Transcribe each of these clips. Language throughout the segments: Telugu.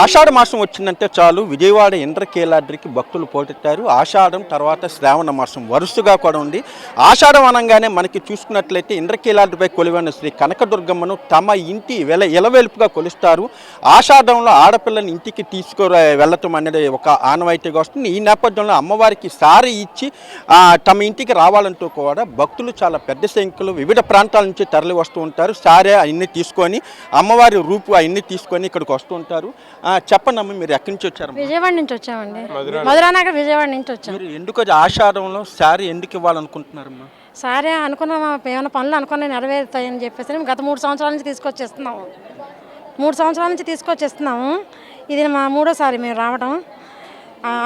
ఆషాఢ మాసం వచ్చిందంటే చాలు విజయవాడ ఇంద్రకీలాద్రికి భక్తులు పోటెత్తారు. ఆషాఢం తర్వాత శ్రావణ మాసం వరుసగా కూడా ఉంది. ఆషాఢం అనగానే మనకి చూసుకున్నట్లయితే ఇంద్రకీలాద్రిపై కొలువైన శ్రీ కనకదుర్గమ్మను తమ ఇంటి ఇలవేల్పుగా కొలుస్తారు. ఆషాఢంలో ఆడపిల్లని ఇంటికి వెళ్ళటం అనేది ఒక ఆనవాయితీగా వస్తుంది. ఈ నేపథ్యంలో అమ్మవారికి సారి ఇచ్చి తమ ఇంటికి రావాలంటూ కూడా భక్తులు చాలా పెద్ద సంఖ్యలో వివిధ ప్రాంతాల నుంచి తరలి వస్తూ ఉంటారు. సారే అవన్నీ తీసుకొని అమ్మవారి రూపు అవన్నీ తీసుకొని ఇక్కడికి వస్తూ ఉంటారు. చెప్పండి అమ్మ, మీరు ఎక్కడి నుంచి వచ్చారు? విజయవాడ నుంచి వచ్చామండి. మధురానగర్ విజయవాడ నుంచి వచ్చాము. మీరు ఎందుకు ఆషాఢంలో సారీ ఎందుకు ఇవ్వాలనుకుంటున్నారమ్మా? సారే అనుకున్నాము, ఏమైనా పనులు అనుకున్నా నెరవేరుతాయని చెప్పేసి గత 3 సంవత్సరాల నుంచి తీసుకొచ్చేస్తున్నాము. 3 సంవత్సరాల నుంచి తీసుకొచ్చేస్తున్నాము. ఇది మా 3వ సారి మేము రావడం.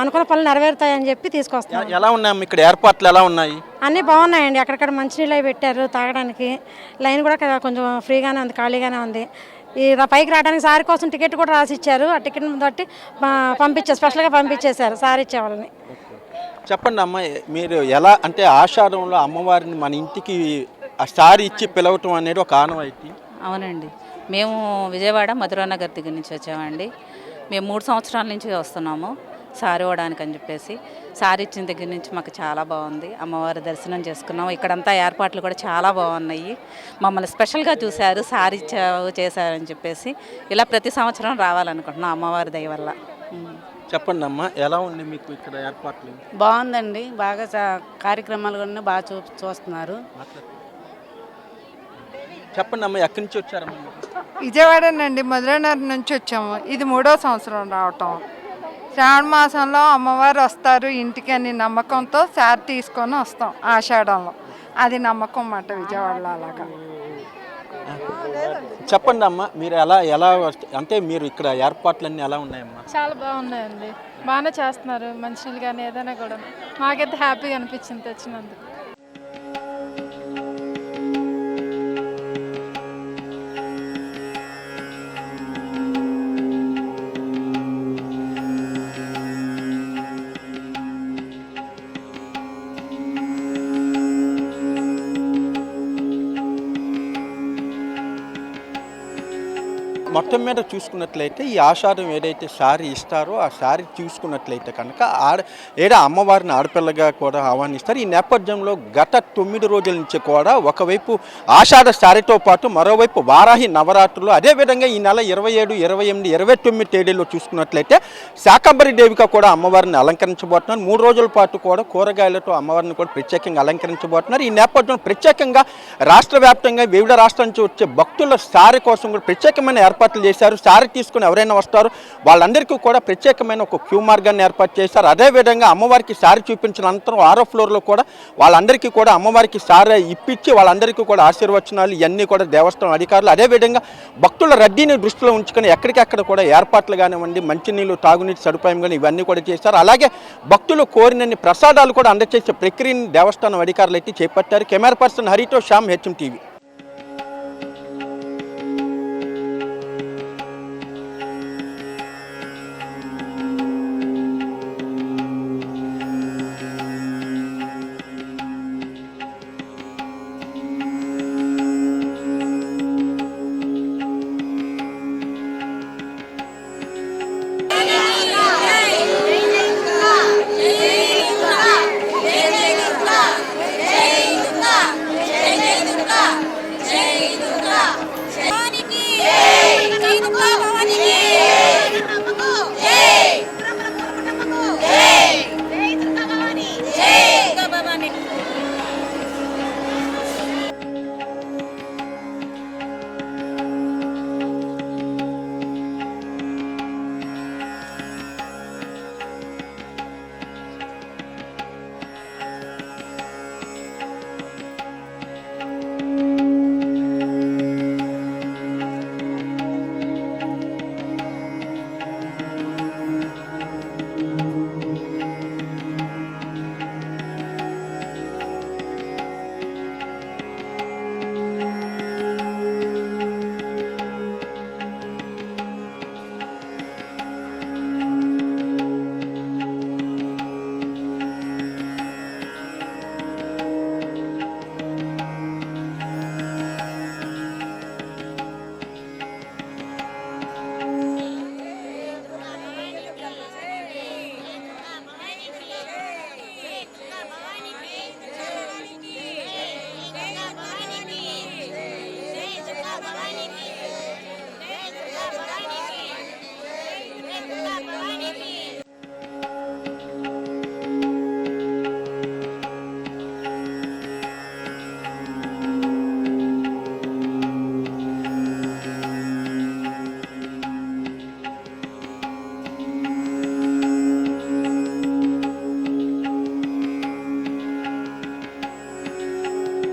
అనుకున్న పనులు నెరవేరుతాయని చెప్పి తీసుకొస్తున్నాం. ఎలా ఉన్నాయమ్మా ఇక్కడ ఏర్పాట్లు ఎలా ఉన్నాయి? అన్నీ బాగున్నాయండి. అక్కడక్కడ మంచినీళ్ళు అవి పెట్టారు తాగడానికి. లైన్ కూడా కొంచెం ఫ్రీగానే ఉంది, ఖాళీగానే ఉంది. ఈ పైకి రావడానికి సారి కోసం టికెట్ కూడా రాసి ఇచ్చారు. ఆ టికెట్ బట్టి పంపించారు, స్పెషల్గా పంపించేశారు సారి ఇచ్చే వాళ్ళని. చెప్పండి అమ్మ, మీరు ఎలా అంటే ఆషాఢంలో అమ్మవారిని మన ఇంటికి ఆ సారి ఇచ్చి పిలవటం అనేది ఒక ఆనవాయితీ? అవునండి, మేము విజయవాడ మధురానగర్ దగ్గర నుంచి వచ్చామండి. మేము 3 సంవత్సరాల నుంచి వస్తున్నాము సారి ఇవ్వడానికి అని చెప్పేసి. సారి ఇచ్చిన దగ్గర నుంచి మాకు చాలా బాగుంది. అమ్మవారి దర్శనం చేసుకున్నాము. ఇక్కడంతా ఏర్పాట్లు కూడా చాలా బాగున్నాయి. మమ్మల్ని స్పెషల్గా చూశారు, సారి చేశారని చెప్పేసి. ఇలా ప్రతి సంవత్సరం రావాలనుకుంటున్నాం అమ్మవారి దయ వల్ల. చెప్పండి అమ్మ, ఎలా ఉంది మీకు ఇక్కడ ఏర్పాట్లు? బాగుందండి, బాగా కార్యక్రమాలు కూడా బాగా చూస్తున్నారు. చెప్పండి అమ్మ, ఎక్కడి నుంచి వచ్చారమ్మ? విజయవాడనండి, మధురానగర్ నుంచి వచ్చాము. ఇది 3వ సంవత్సరం రావటం. శ్రావణ మాసంలో అమ్మవారు వస్తారు ఇంటికి అని నమ్మకంతో సారి తీసుకొని వస్తాం ఆషాఢంలో. అది నమ్మకం అన్నమాట విజయవాడలో. అలాగా చెప్పండి అమ్మ, మీరు ఎలా అంటే మీరు ఇక్కడ ఏర్పాట్లన్నీ ఎలా ఉన్నాయమ్మా? చాలా బాగున్నాయండి, బాగానే చేస్తున్నారు. మంచినీళ్ళు కానీ ఏదైనా కూడా మాకైతే హ్యాపీగా అనిపించింది తెచ్చినందుకు. మొత్తం మీద చూసుకున్నట్లయితే ఈ ఆషాఢం ఏదైతే సారీ ఇస్తారో ఆ సారీ చూసుకున్నట్లయితే కనుక అమ్మవారిని ఆడపిల్లగా కూడా ఆహ్వానిస్తారు. ఈ నేపథ్యంలో గత 9 రోజుల నుంచి కూడా ఒకవైపు ఆషాఢ సారీతో పాటు మరోవైపు వారాహి నవరాత్రులు, అదేవిధంగా ఈ నెల 27, 28, 29 తేదీల్లో చూసుకున్నట్లయితే శాకంబరి దేవిగా కూడా అమ్మవారిని అలంకరించబోతున్నారు. 3 రోజుల పాటు కూడా కూరగాయలతో అమ్మవారిని కూడా ప్రత్యేకంగా అలంకరించబోతున్నారు. ఈ నేపథ్యంలో ప్రత్యేకంగా రాష్ట్ర వ్యాప్తంగా వివిధ రాష్ట్రాల నుంచి వచ్చే భక్తుల సారీ కోసం కూడా ప్రత్యేకమైన ఏర్పాట్లు చేశారు. సారీ తీసుకుని ఎవరైనా వస్తారో వాళ్ళందరికీ కూడా ప్రత్యేకమైన ఒక క్యూ మార్గాన్ని ఏర్పాటు చేశారు. అదేవిధంగా అమ్మవారికి సారీ చూపించిన అనంతరం 6వ ఫ్లోర్లో కూడా వాళ్ళందరికీ కూడా అమ్మవారికి సారీ ఇప్పించి వాళ్ళందరికీ కూడా ఆశీర్వచనాలు ఇవన్నీ కూడా దేవస్థానం అధికారులు, అదేవిధంగా భక్తుల రద్దీని దృష్టిలో ఉంచుకొని ఎక్కడికెక్కడ కూడా ఏర్పాట్లు కానివ్వండి, మంచినీళ్ళు, తాగునీటి సదుపాయం కానీ ఇవన్నీ కూడా చేశారు. అలాగే భక్తులు కోరినన్ని ప్రసాదాలు కూడా అందజేసే ప్రక్రియని దేవస్థానం అధికారులు అయితే చేపట్టారు. కెమెరా పర్సన్ హరితో శ్యామ్, హెచ్ఎం టీవీ.